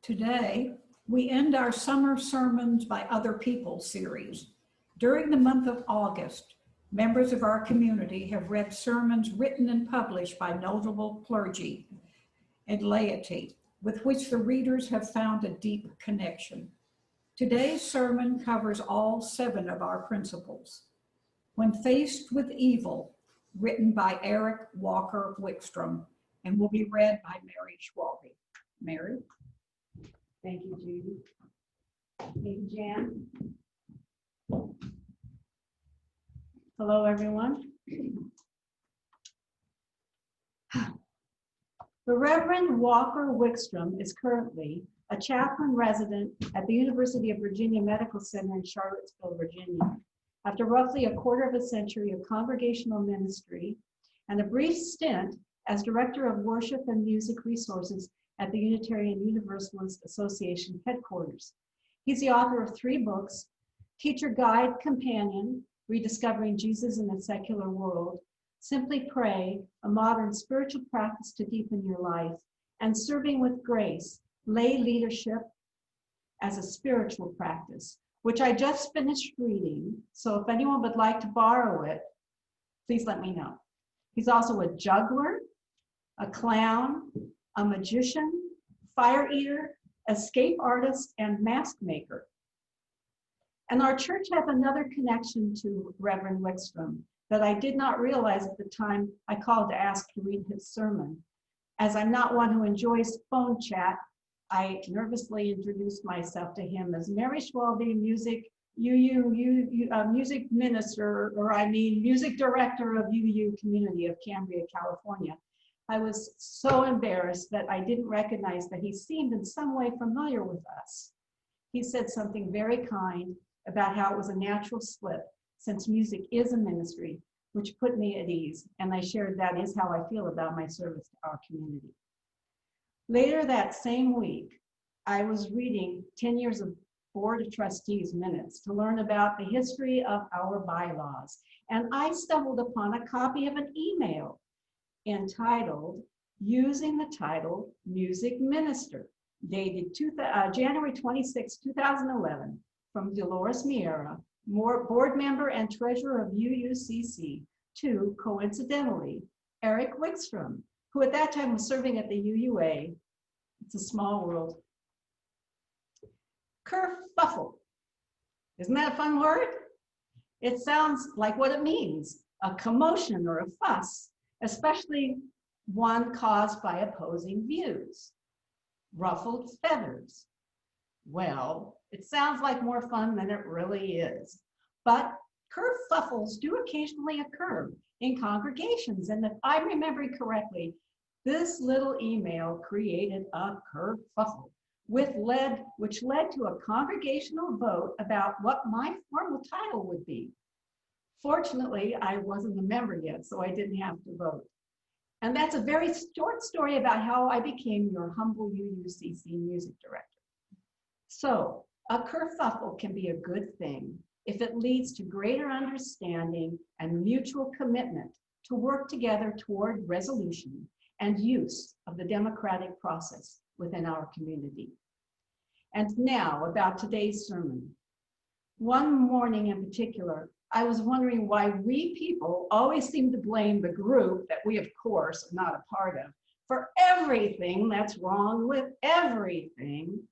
Today, we end our Summer Sermons by Other People series. During the month of August, members of our community have read sermons written and published by notable clergy and laity, with which the readers have found a deep connection. Today's sermon covers all 7 of our principles. When Faced with Evil, written by Eric Walker Wickstrom, and will be read by Mary Schwalbe. Mary? Thank you, Judy. Thank you, Jan. Hello, everyone. The Reverend Walker Wickstrom is currently a chaplain resident at the University of Virginia Medical Center in Charlottesville, Virginia. After roughly a quarter of a century of congregational ministry and a brief stint as Director of Worship and Music Resources at the Unitarian Universalist Association headquarters. He's the author of 3 books: Teacher Guide Companion, Rediscovering Jesus in a Secular World, Simply Pray, a modern spiritual practice to deepen your life, and Serving with Grace, lay leadership as a spiritual practice, which I just finished reading. So if anyone would like to borrow it, please let me know. He's also a juggler, a clown, a magician, fire eater, escape artist, and mask maker. And our church has another connection to Reverend Wickstrom that I did not realize at the time I called to ask to read his sermon. As I'm not one who enjoys phone chat, I nervously introduced myself to him as Mary Schwalbe, music minister, music director of UU community of Cambria, California. I was so embarrassed that I didn't recognize that he seemed in some way familiar with us. He said something very kind about how it was a natural slip since music is a ministry, which put me at ease, and I shared that is how I feel about my service to our community. Later that same week, I was reading 10 years of Board of Trustees minutes to learn about the history of our bylaws, and I stumbled upon a copy of an email entitled, using the title Music Minister, dated January 26, 2011, from Dolores Miera, board member and treasurer of UUCC, to, coincidentally, Eric Wickstrom, who at that time was serving at the UUA. It's a small world. Kerfuffle. Isn't that a fun word? It sounds like what it means, a commotion or a fuss, especially one caused by opposing views. Ruffled feathers. Well, it sounds like more fun than it really is. But kerfuffles do occasionally occur in congregations. And if I remember correctly, this little email created a kerfuffle, which led to a congregational vote about what my formal title would be. Fortunately, I wasn't a member yet, so I didn't have to vote. And that's a very short story about how I became your humble UUCC music director. So, a kerfuffle can be a good thing if it leads to greater understanding and mutual commitment to work together toward resolution and use of the democratic process within our community. And now about today's sermon. One morning in particular, I was wondering why we people always seem to blame the group that we, of course, are not a part of for everything that's wrong with everything.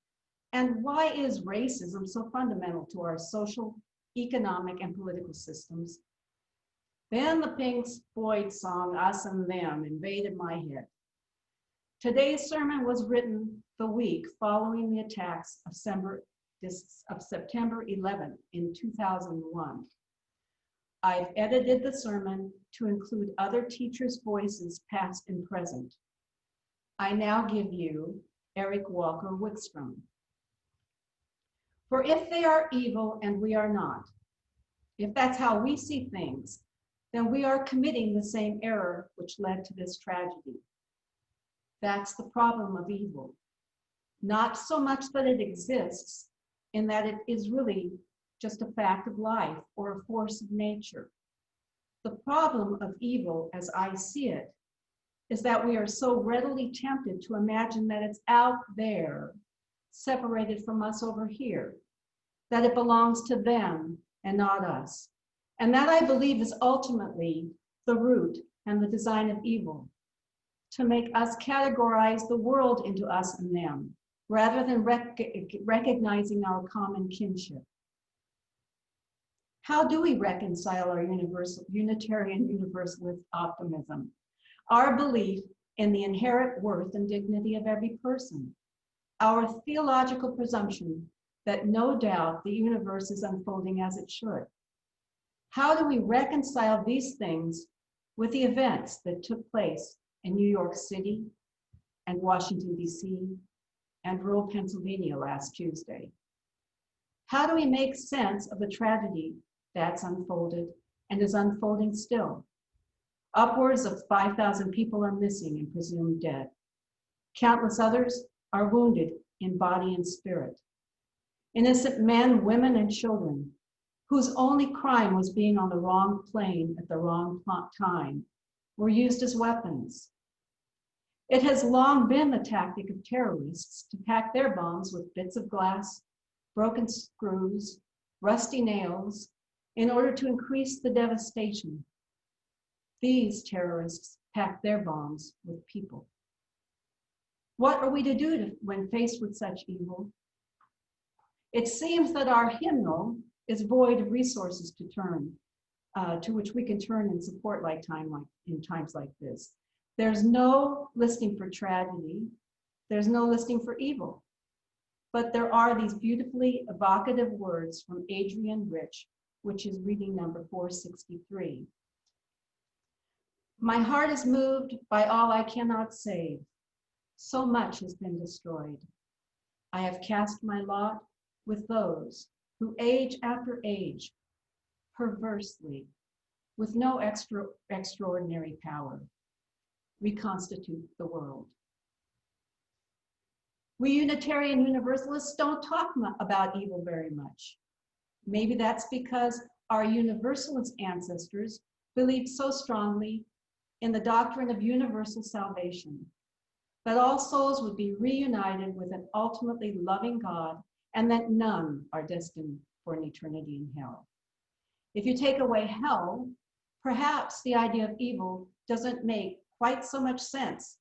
And why is racism so fundamental to our social, economic, and political systems? Then the Pink Floyd song, Us and Them, invaded my head. Today's sermon was written the week following the attacks of September 11th in 2001. I've edited the sermon to include other teachers' voices, past and present. I now give you Eric Walker Wickstrom. For if they are evil and we are not, if that's how we see things, then we are committing the same error which led to this tragedy. That's the problem of evil. Not so much that it exists, in that it is really just a fact of life or a force of nature. The problem of evil, as I see it, is that we are so readily tempted to imagine that it's out there, separated from us over here, that it belongs to them and not us. And that, I believe, is ultimately the root and the design of evil, to make us categorize the world into us and them, rather than recognizing our common kinship. How do we reconcile our Unitarian Universalist optimism, our belief in the inherent worth and dignity of every person, our theological presumption that no doubt the universe is unfolding as it should? How do we reconcile these things with the events that took place in New York City and Washington, D.C., and rural Pennsylvania last Tuesday? How do we make sense of the tragedy that's unfolded and is unfolding still? Upwards of 5,000 people are missing and presumed dead. Countless others are wounded in body and spirit. Innocent men, women, and children, whose only crime was being on the wrong plane at the wrong time, were used as weapons. It has long been the tactic of terrorists to pack their bombs with bits of glass, broken screws, rusty nails, in order to increase the devastation. These terrorists pack their bombs with people. What are we to do when faced with such evil? It seems that our hymnal is void of resources to turn, to which we can turn and support in times like this. There's no listing for tragedy. There's no listing for evil. But there are these beautifully evocative words from Adrian Rich, which is reading number 463. My heart is moved by all I cannot save. So much has been destroyed. I have cast my lot with those who age after age, perversely, with no extraordinary power, reconstitute the world. We Unitarian Universalists don't talk about evil very much. Maybe that's because our Universalist ancestors believed so strongly in the doctrine of universal salvation, that all souls would be reunited with an ultimately loving God, and that none are destined for an eternity in hell. If you take away hell, perhaps the idea of evil doesn't make quite so much sense,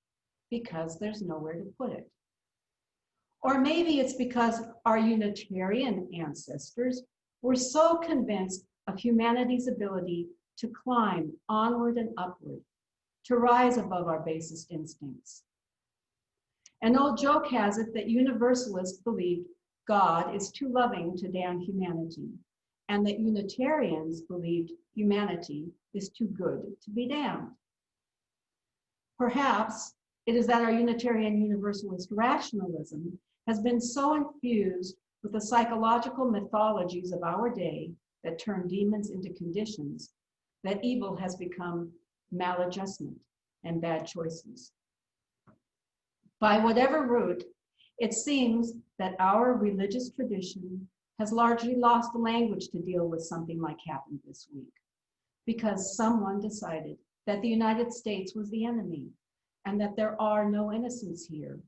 because there's nowhere to put it. Or maybe it's because our Unitarian ancestors were so convinced of humanity's ability to climb onward and upward, to rise above our basest instincts. An old joke has it that Universalists believe God is too loving to damn humanity, and that Unitarians believed humanity is too good to be damned. Perhaps it is that our Unitarian Universalist rationalism has been so infused with the psychological mythologies of our day that turn demons into conditions, that evil has become maladjustment and bad choices. By whatever route, it seems that our religious tradition has largely lost the language to deal with something like happened this week, because someone decided that the United States was the enemy and that there are no innocents here,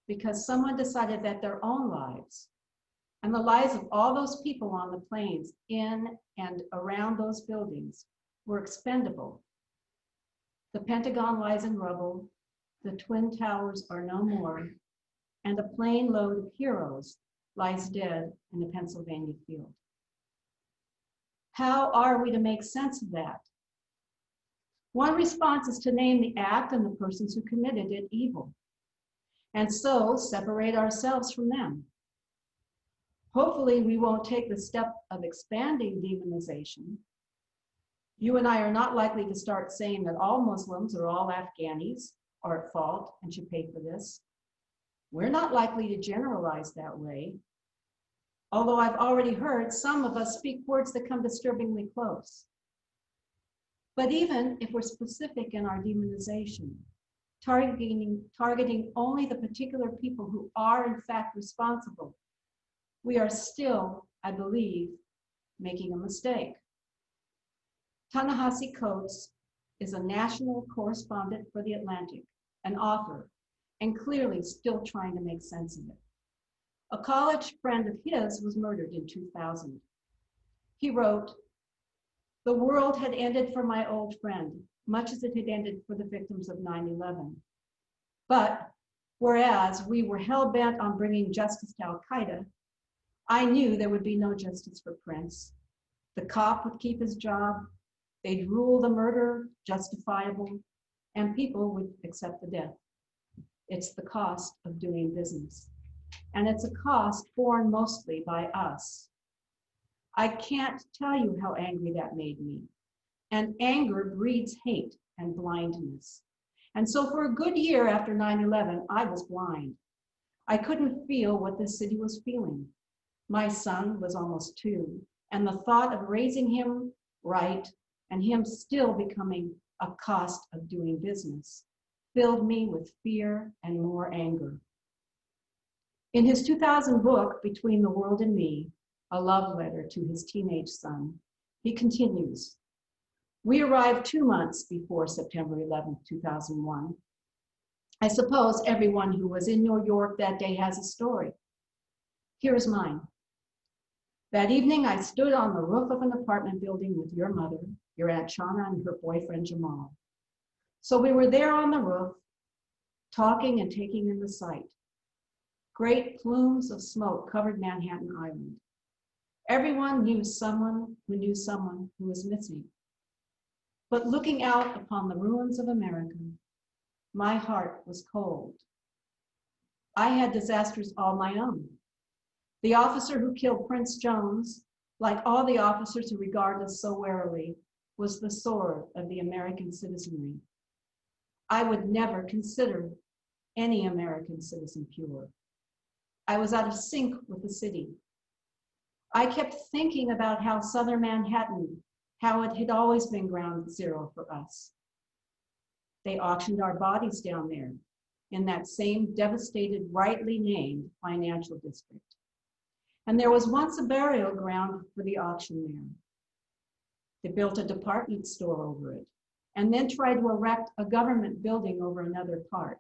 because someone decided that their own lives and the lives of all those people on the planes in and around those buildings were expendable. The Pentagon lies in rubble, the Twin Towers are no more, and a plane load of heroes lies dead in a Pennsylvania field. How are we to make sense of that? One response is to name the act and the persons who committed it evil, and so separate ourselves from them. Hopefully, we won't take the step of expanding demonization. You and I are not likely to start saying that all Muslims or all Afghanis are at fault and should pay for this. We're not likely to generalize that way, although I've already heard some of us speak words that come disturbingly close. But even if we're specific in our demonization, targeting only the particular people who are in fact responsible, we are still, I believe, making a mistake. Ta-Nehisi Coates is a national correspondent for The Atlantic, an author, and clearly still trying to make sense of it. A college friend of his was murdered in 2000. He wrote, "The world had ended for my old friend, much as it had ended for the victims of 9/11. But whereas we were hell-bent on bringing justice to Al-Qaeda, I knew there would be no justice for Prince. The cop would keep his job, they'd rule the murder justifiable, and people would accept the death. It's the cost of doing business. And it's a cost borne mostly by us." I can't tell you how angry that made me. And anger breeds hate and blindness. And so for a good year after 9/11, I was blind. I couldn't feel what this city was feeling. My son was almost 2, and the thought of raising him right and him still becoming a cost of doing business filled me with fear and more anger. In his 2000 book, Between the World and Me, a love letter to his teenage son, he continues, "We arrived 2 months before September 11th, 2001. I suppose everyone who was in New York that day has a story. Here is mine. That evening, I stood on the roof of an apartment building with your mother, your Aunt Shauna, and her boyfriend, Jamal. So we were there on the roof, talking and taking in the sight. Great plumes of smoke covered Manhattan Island. Everyone knew someone who was missing. But looking out upon the ruins of America, my heart was cold. I had disasters all my own. The officer who killed Prince Jones, like all the officers who regard us so warily, was the sword of the American citizenry. I would never consider any American citizen pure. I was out of sync with the city. I kept thinking about how Southern Manhattan, how it had always been ground zero for us. They auctioned our bodies down there in that same devastated, rightly named financial district. And there was once a burial ground for the auction there. They built a department store over it and then tried to erect a government building over another part.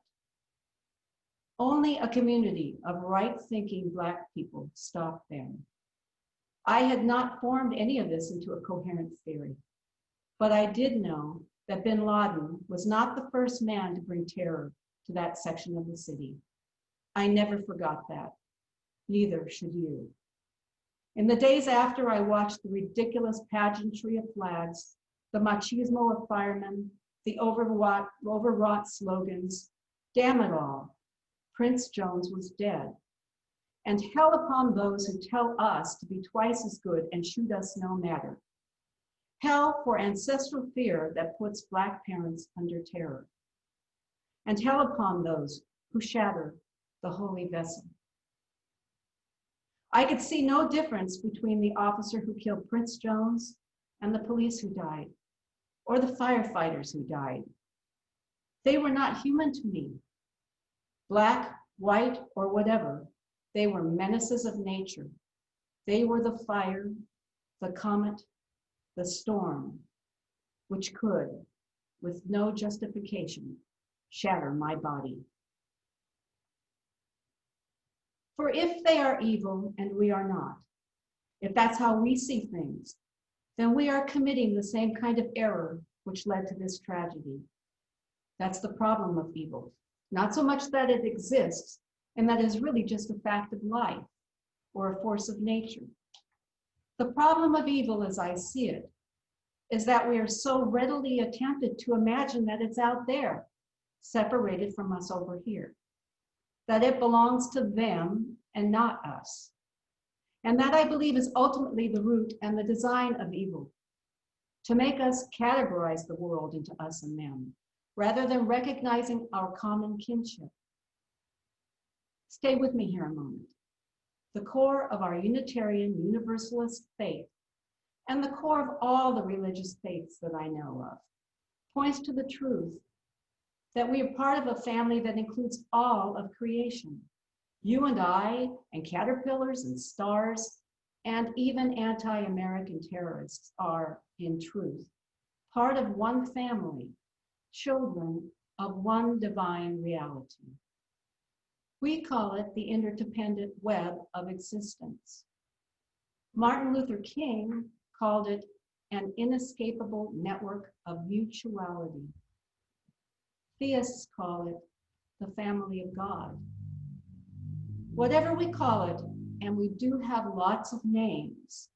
Only a community of right-thinking Black people stopped there. I had not formed any of this into a coherent theory, but I did know that bin Laden was not the first man to bring terror to that section of the city. I never forgot that. Neither should you. In the days after, I watched the ridiculous pageantry of flags, the machismo of firemen, the overwrought slogans. Damn it all, Prince Jones was dead. And hell upon those who tell us to be twice as good and shoot us no matter. Hell for ancestral fear that puts Black parents under terror. And hell upon those who shatter the holy vessel. I could see no difference between the officer who killed Prince Jones and the police who died, or the firefighters who died. They were not human to me. Black, white, or whatever, they were menaces of nature. They were the fire, the comet, the storm, which could, with no justification, shatter my body. For if they are evil and we are not, if that's how we see things, then we are committing the same kind of error which led to this tragedy. That's the problem of evil. Not so much that it exists, and that is really just a fact of life or a force of nature. The problem of evil, as I see it, is that we are so readily tempted to imagine that it's out there, separated from us over here, that it belongs to them and not us. And that, I believe, is ultimately the root and the design of evil, to make us categorize the world into us and them, rather than recognizing our common kinship. Stay with me here a moment. The core of our Unitarian Universalist faith, and the core of all the religious faiths that I know of, points to the truth that we are part of a family that includes all of creation. You and I, and caterpillars and stars, and even anti-American terrorists are, in truth, part of one family, children of one divine reality. We call it the interdependent web of existence. Martin Luther King called it an inescapable network of mutuality. Theists call it the family of God. Whatever we call it, and we do have lots of names,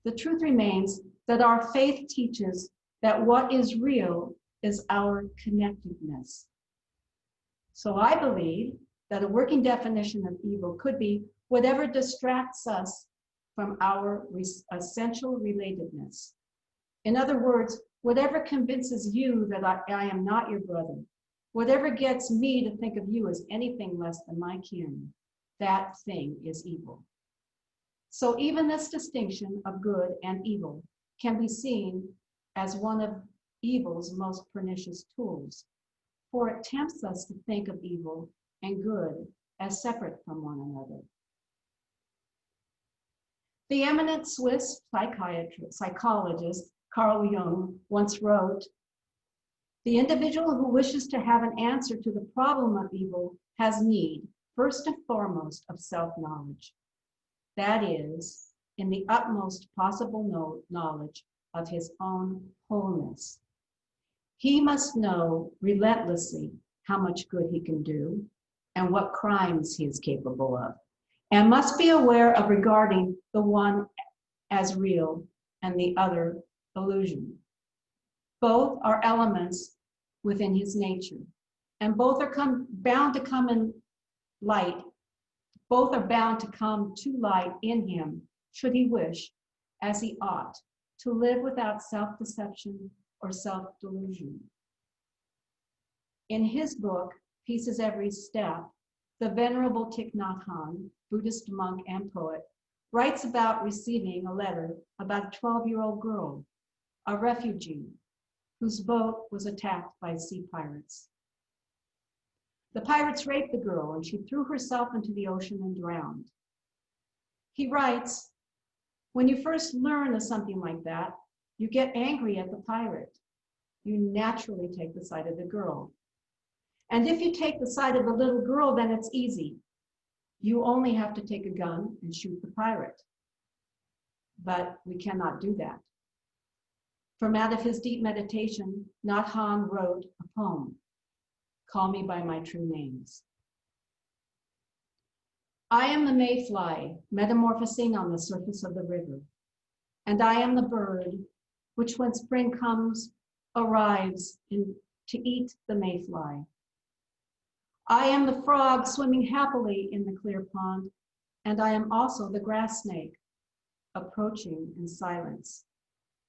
the truth remains that our faith teaches that what is real is our connectedness. So I believe that a working definition of evil could be whatever distracts us from our essential relatedness. In other words, whatever convinces you that I am not your brother, whatever gets me to think of you as anything less than my kin, that thing is evil. So even this distinction of good and evil can be seen as one of evil's most pernicious tools, for it tempts us to think of evil and good as separate from one another. The eminent Swiss psychologist Carl Jung once wrote, "The individual who wishes to have an answer to the problem of evil has need, first and foremost, of self-knowledge. That is, in the utmost possible knowledge of his own wholeness. He must know relentlessly how much good he can do and what crimes he is capable of, and must be aware of regarding the one as real and the other illusion. Both are elements within his nature, and both are bound to come in light. Both are bound to come to light in him, should he wish, as he ought, to live without self-deception or self-delusion." In his book, Peace is Every Step, the Venerable Thich Nhat Hanh, Buddhist monk and poet, writes about receiving a letter about a 12-year-old girl, a refugee, whose boat was attacked by sea pirates. The pirates raped the girl and she threw herself into the ocean and drowned. He writes, "When you first learn of something like that, you get angry at the pirate. You naturally take the side of the girl. And if you take the side of the little girl, then it's easy. You only have to take a gun and shoot the pirate. But we cannot do that." From out of his deep meditation, Nhat Hanh wrote a poem, "Call Me by My True Names." I am the mayfly metamorphosing on the surface of the river, and I am the bird which, when spring comes, arrives to eat the mayfly. I am the frog swimming happily in the clear pond, and I am also the grass snake approaching in silence,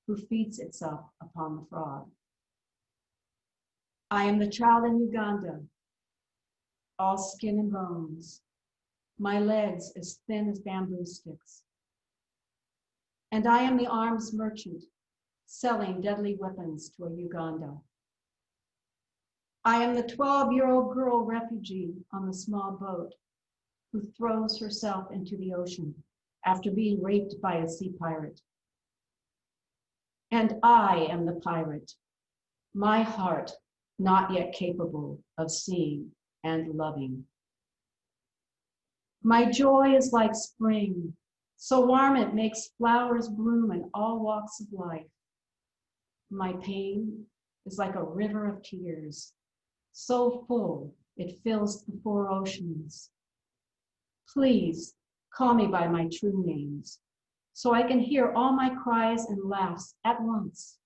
who feeds itself upon the frog. I am the child in Uganda, all skin and bones, my legs as thin as bamboo sticks. And I am the arms merchant selling deadly weapons to a Uganda. I am the 12-year-old girl refugee on the small boat who throws herself into the ocean after being raped by a sea pirate. And I am the pirate, my heart not yet capable of seeing and loving. My joy is like spring, so warm it makes flowers bloom in all walks of life. My pain is like a river of tears, so full it fills the four oceans. Please call me by my true names, so I can hear all my cries and laughs at once,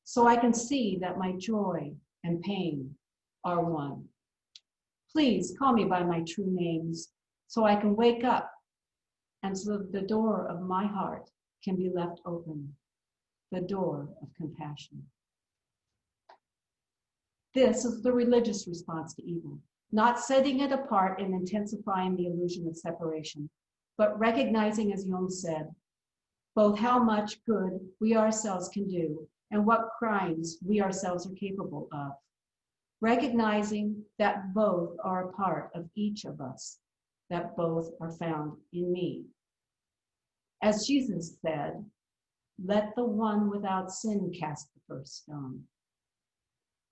so I can see that my joy and pain are one. Please call me by my true names, so I can wake up and so the door of my heart can be left open, the door of compassion. This is the religious response to evil, not setting it apart and intensifying the illusion of separation, but recognizing, as Jung said, both how much good we ourselves can do and what crimes we ourselves are capable of. Recognizing that both are a part of each of us, that both are found in me. As Jesus said, let the one without sin cast the first stone.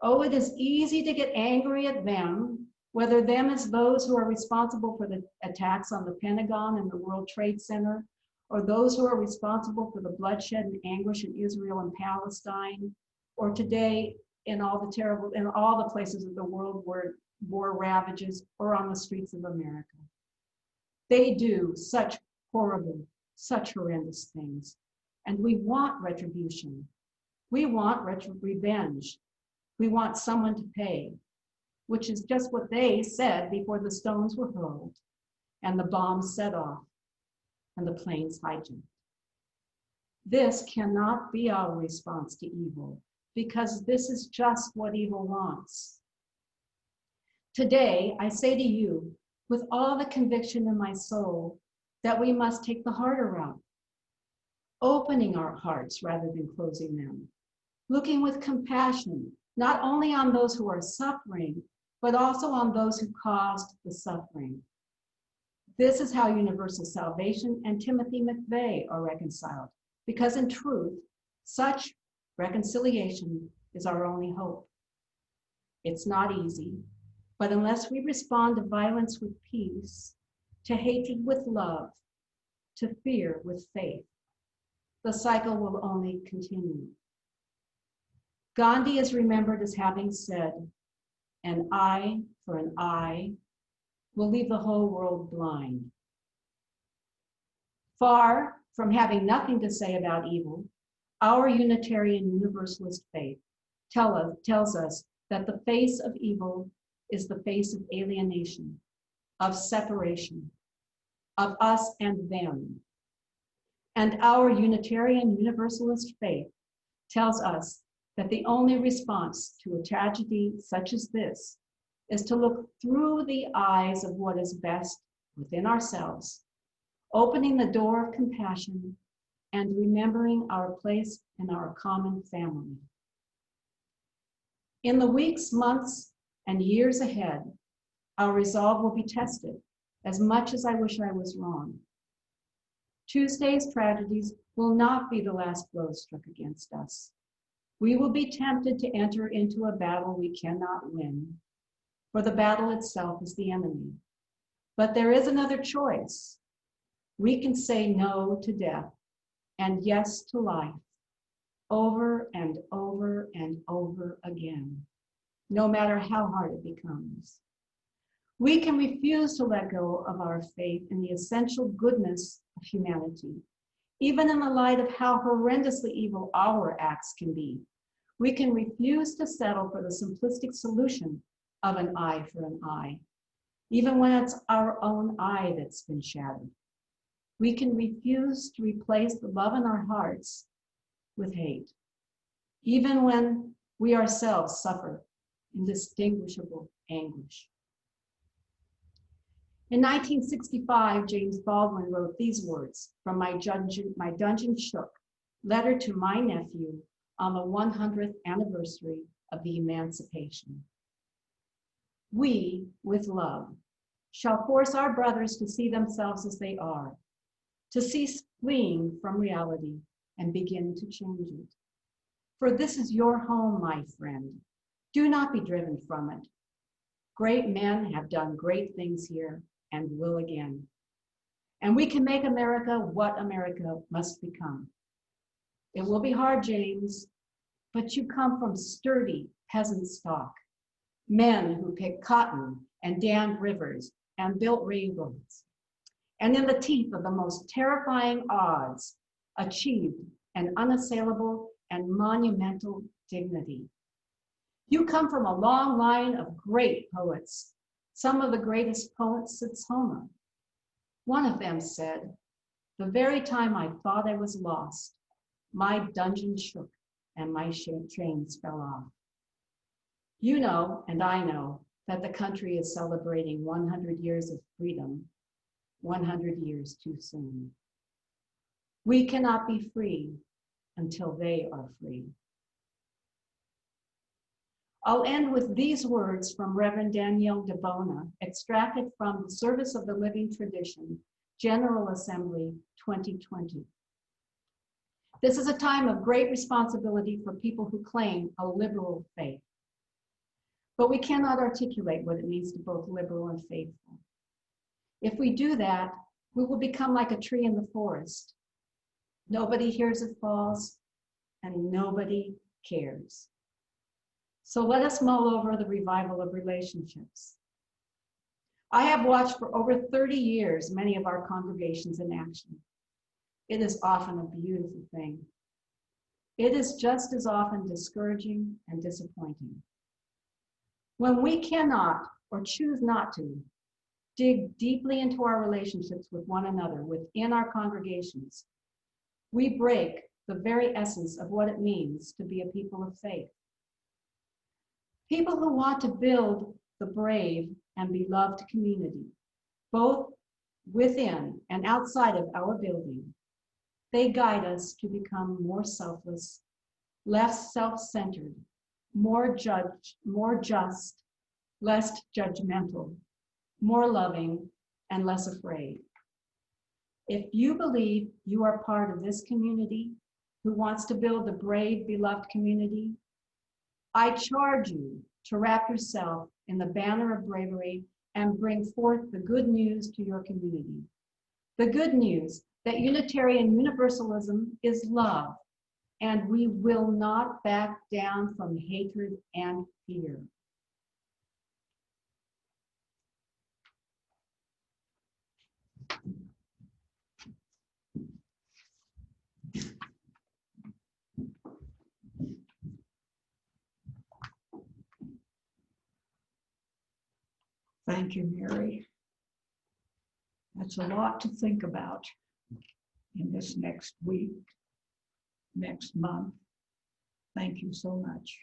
Oh, it is easy to get angry at them whether them as those who are responsible for the attacks on the Pentagon and the World Trade Center, or those who are responsible for the bloodshed and anguish in Israel and Palestine, or today in all the places of the world where war ravages, or on the streets of America. They do such horrible, such horrendous things. And we want retribution. We want revenge. We want someone to pay, which is just what they said before the stones were hurled and the bombs set off and the planes hijacked. This cannot be our response to evil, because this is just what evil wants. Today, I say to you, with all the conviction in my soul, that we must take the harder route, opening our hearts rather than closing them, looking with compassion, not only on those who are suffering, but also on those who caused the suffering. This is how universal salvation and Timothy McVeigh are reconciled, because in truth, such reconciliation is our only hope. It's not easy, but unless we respond to violence with peace, to hatred with love, to fear with faith, the cycle will only continue. Gandhi is remembered as having said, "An eye for an eye will leave the whole world blind." Far from having nothing to say about evil, our Unitarian Universalist faith tells us that the face of evil is the face of alienation, of separation, of us and them. And our Unitarian Universalist faith tells us that the only response to a tragedy such as this is to look through the eyes of what is best within ourselves, opening the door of compassion and remembering our place in our common family. In the weeks, months, and years ahead, our resolve will be tested, as much as I wish I was wrong. Tuesday's tragedies will not be the last blow struck against us. We will be tempted to enter into a battle we cannot win, for the battle itself is the enemy. But there is another choice. We can say no to death and yes to life, over and over and over again, no matter how hard it becomes. We can refuse to let go of our faith in the essential goodness of humanity, even in the light of how horrendously evil our acts can be. We can refuse to settle for the simplistic solution of an eye for an eye, even when it's our own eye that's been shattered. We can refuse to replace the love in our hearts with hate, even when we ourselves suffer indistinguishable anguish. In 1965, James Baldwin wrote these words from my dungeon shook letter to my nephew on the 100th anniversary of the Emancipation. We, with love, shall force our brothers to see themselves as they are, to cease fleeing from reality and begin to change it. For this is your home, my friend. Do not be driven from it. Great men have done great things here and will again. And we can make America what America must become. It will be hard, James, but you come from sturdy peasant stock, men who picked cotton and dammed rivers and built railroads, and in the teeth of the most terrifying odds, achieved an unassailable and monumental dignity. You come from a long line of great poets, some of the greatest poets since Homer. One of them said, "The very time I thought I was lost, my dungeon shook and my chains fell off." You know, and I know, that the country is celebrating 100 years of freedom, 100 years too soon. We cannot be free until they are free. I'll end with these words from Reverend Danielle DeBona, extracted from the Service of the Living Tradition, General Assembly 2020. This is a time of great responsibility for people who claim a liberal faith. but we cannot articulate what it means to both liberal and faithful. If we do that, we will become like a tree in the forest. Nobody hears it falls, and nobody cares. So let us mull over the revival of relationships. I have watched for over 30 years many of our congregations in action. It is often a beautiful thing. It is just as often discouraging and disappointing. When we cannot or choose not to dig deeply into our relationships with one another within our congregations, we break the very essence of what it means to be a people of faith. People who want to build the brave and beloved community, both within and outside of our building, they guide us to become more selfless, less self-centered, more just, less judgmental, more loving, and less afraid. If you believe you are part of this community who wants to build a brave, beloved community, I charge you to wrap yourself in the banner of bravery and bring forth the good news to your community. The good news that Unitarian Universalism is love, and we will not back down from hatred and fear. Thank you, Mary. That's a lot to think about in this next week, next month. Thank you so much.